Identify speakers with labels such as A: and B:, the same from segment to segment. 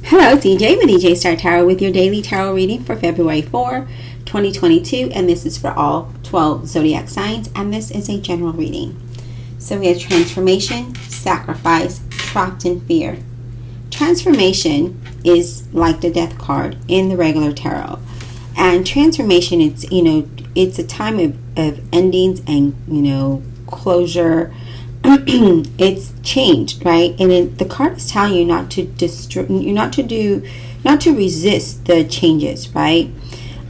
A: Hello, DJ with DJ Star Tarot with your daily tarot reading for February 4, 2022, and this is for all 12 zodiac signs, and this is a general reading. So we have transformation, sacrifice, trapped in fear. Transformation is like the death card in the regular tarot, and transformation, it's a time of endings and closure. It's changed, right? And the card is telling you not to resist the changes, right?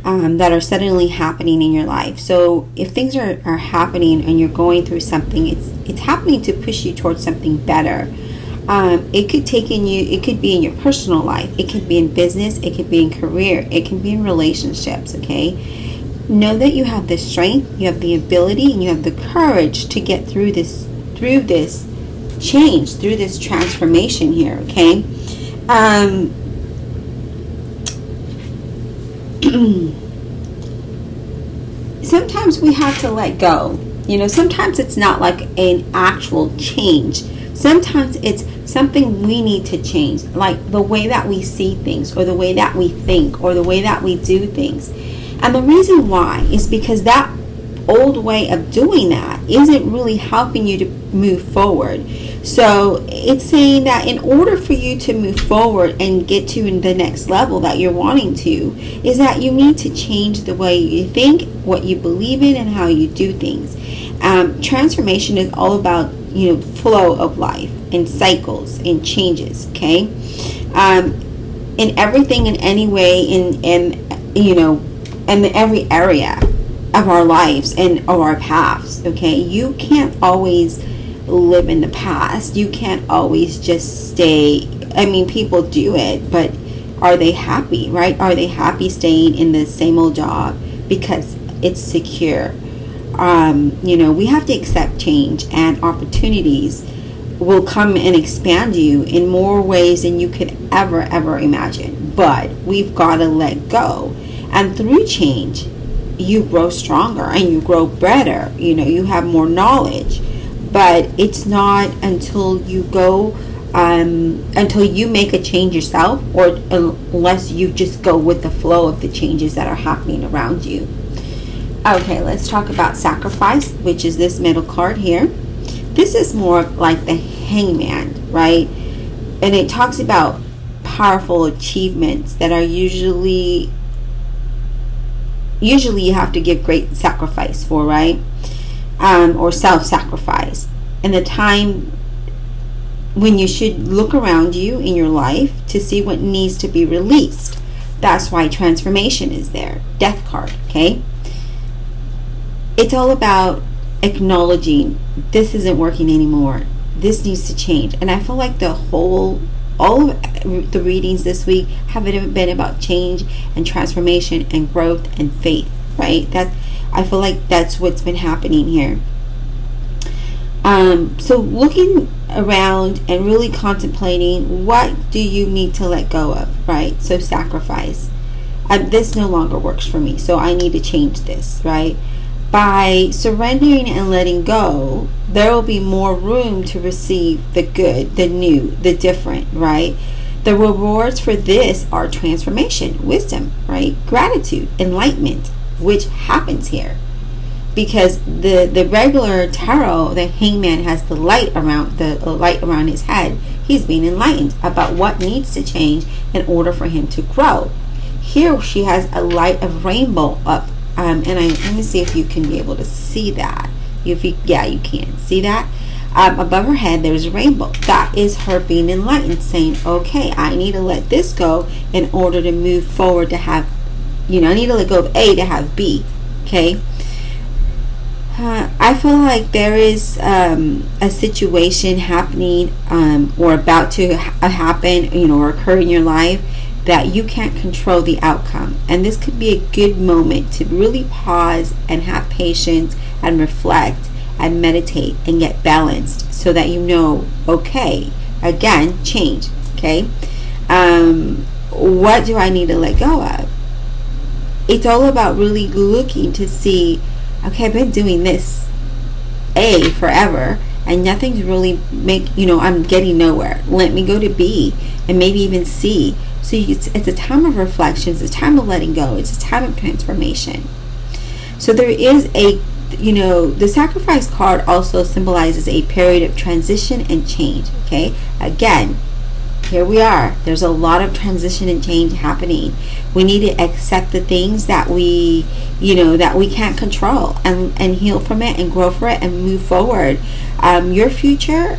A: That are suddenly happening in your life. So if things are happening and you're going through something, it's happening to push you towards something better. It could be in your personal life, it could be in business, it could be in career, it can be in relationships. Okay, know that you have the strength, you have the ability, and you have the courage to get through this change, through this transformation here. Okay, sometimes we have to let go. Sometimes it's not like an actual change. Sometimes it's something we need to change, like the way that we see things, or the way that we think, or the way that we do things. And the reason why is because that old way of doing that isn't really helping you to move forward. So it's saying that in order for you to move forward and get to the next level that you're wanting to, is that you need to change the way you think, what you believe in, and how you do things. Transformation is all about flow of life and cycles and changes. Okay, in everything, in any way, in every area of our lives and of our paths. Okay, you can't always live in the past. You can't always just stay. People do it, but are they happy, right? Are they happy staying in the same old job because it's secure? We have to accept change, and opportunities will come and expand you in more ways than you could ever imagine. But we've got to let go, and through change you grow stronger and you grow better. You have more knowledge, but it's not until you go until you make a change yourself, or unless you just go with the flow of the changes that are happening around you. Okay, let's talk about sacrifice, which is this middle card here. This is more like the hangman, right? And it talks about powerful achievements that are usually you have to give great sacrifice for, right? Or self-sacrifice. And the time when you should look around you in your life to see what needs to be released. That's why transformation is there. Death card, okay? It's all about acknowledging this isn't working anymore. This needs to change. And I feel like all of the readings this week have been about change and transformation and growth and faith, right? I feel like that's what's been happening here. So looking around and really contemplating, what do you need to let go of, right? So sacrifice. This no longer works for me, so I need to change this, right? By surrendering and letting go, there will be more room to receive the good, the new, the different, right? The rewards for this are transformation, wisdom, right? Gratitude, enlightenment, which happens here. Because the regular tarot, the hangman has the light around his head. He's being enlightened about what needs to change in order for him to grow. Here she has a light of rainbow up. Let me see if you can be able to see that. You can see that. Above her head, there's a rainbow. That is her being enlightened, saying, okay, I need to let this go in order to move forward to have, I need to let go of A to have B. Okay. I feel like there is a situation happening or about to happen, or occur in your life that you can't control the outcome. And this could be a good moment to really pause and have patience and reflect and meditate and get balanced, so that okay, again, change. Okay, what do I need to let go of? It's all about really looking to see, okay, I've been doing this A forever and nothing's really I'm getting nowhere. Let me go to B and maybe even C So it's a time of reflection. It's a time of letting go. It's a time of transformation. So there is the sacrifice card also symbolizes a period of transition and change. Okay, again, here we are. There's a lot of transition and change happening. We need to accept the things that we can't control, and heal from it and grow for it and move forward. Your future,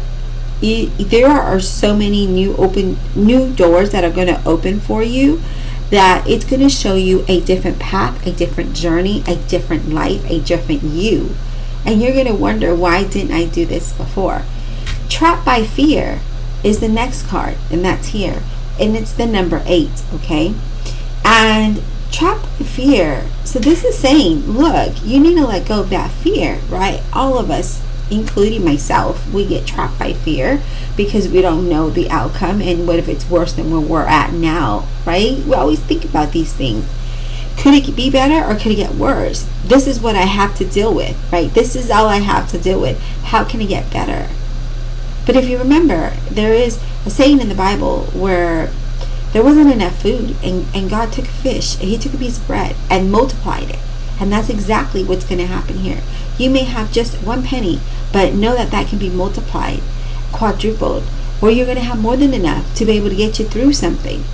A: there are so many new doors that are going to open for you, that it's going to show you a different path, a different journey, a different life, a different you. And you're going to wonder, why didn't I do this before? Trapped by fear is the next card, and that's here. And it's the number 8, okay? And trapped by fear. So this is saying, look, you need to let go of that fear, right? All of us, including myself, we get trapped by fear because we don't know the outcome, and what if it's worse than where we're at now, right? We always think about these things. Could it be better, or could it get worse? This is what I have to deal with, right? This is all I have to deal with. How can it get better? But if you remember, there is a saying in the Bible where there wasn't enough food, and God took a fish, and he took a piece of bread and multiplied it. And that's exactly what's going to happen here. You may have just 1 penny, but know that that can be multiplied, quadrupled, where you're going to have more than enough to be able to get you through something.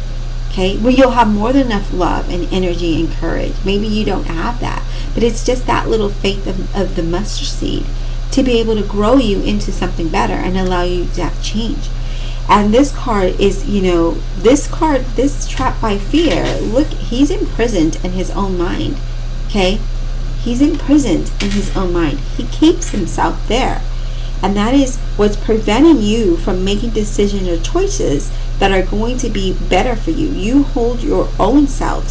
A: Okay, where you'll have more than enough love and energy and courage. Maybe you don't have that, but it's just that little faith of the mustard seed to be able to grow you into something better and allow you to have change. And this card is, this trapped by fear. Look, he's imprisoned in his own mind. Okay, he's imprisoned in his own mind. He keeps himself there, and that is what's preventing you from making decisions or choices that are going to be better for you. You hold your own self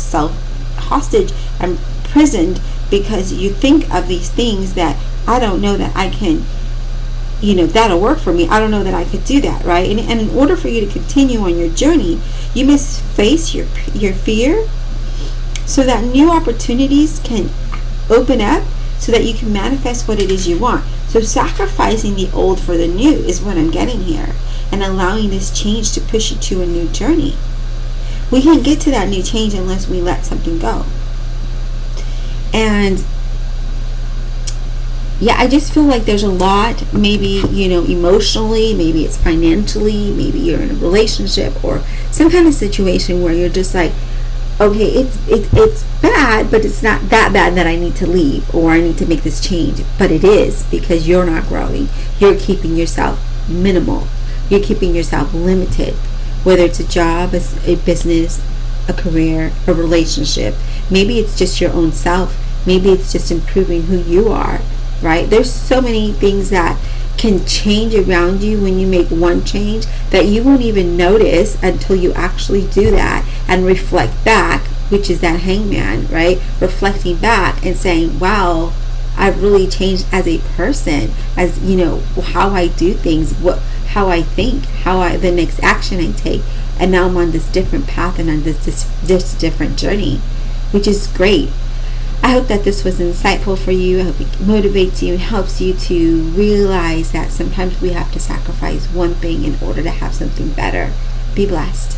A: hostage and imprisoned because you think of these things that, I don't know that I can, that'll work for me. I don't know that I could do that, right? And in order for you to continue on your journey, you must face your fear, so that new opportunities can open up, so that you can manifest what it is you want. So sacrificing the old for the new is what I'm getting here, and allowing this change to push you to a new journey. We can't get to that new change unless we let something go. And yeah, I just feel like there's a lot, maybe, emotionally, maybe it's financially, maybe you're in a relationship or some kind of situation where you're just like, okay, it's bad, but it's not that bad that I need to leave or I need to make this change. But it is, because you're not growing. You're keeping yourself minimal. You're keeping yourself limited, whether it's a job, a business, a career, a relationship. Maybe it's just your own self. Maybe it's just improving who you are, right? There's so many things that can change around you when you make one change that you won't even notice until you actually do that and reflect back, which is that hangman, right? Reflecting back and saying, wow, I've really changed as a person, as how I do things, how I think, the next action I take, and now I'm on this different path and on this different journey, which is great. I hope that this was insightful for you. I hope it motivates you and helps you to realize that sometimes we have to sacrifice one thing in order to have something better. Be blessed.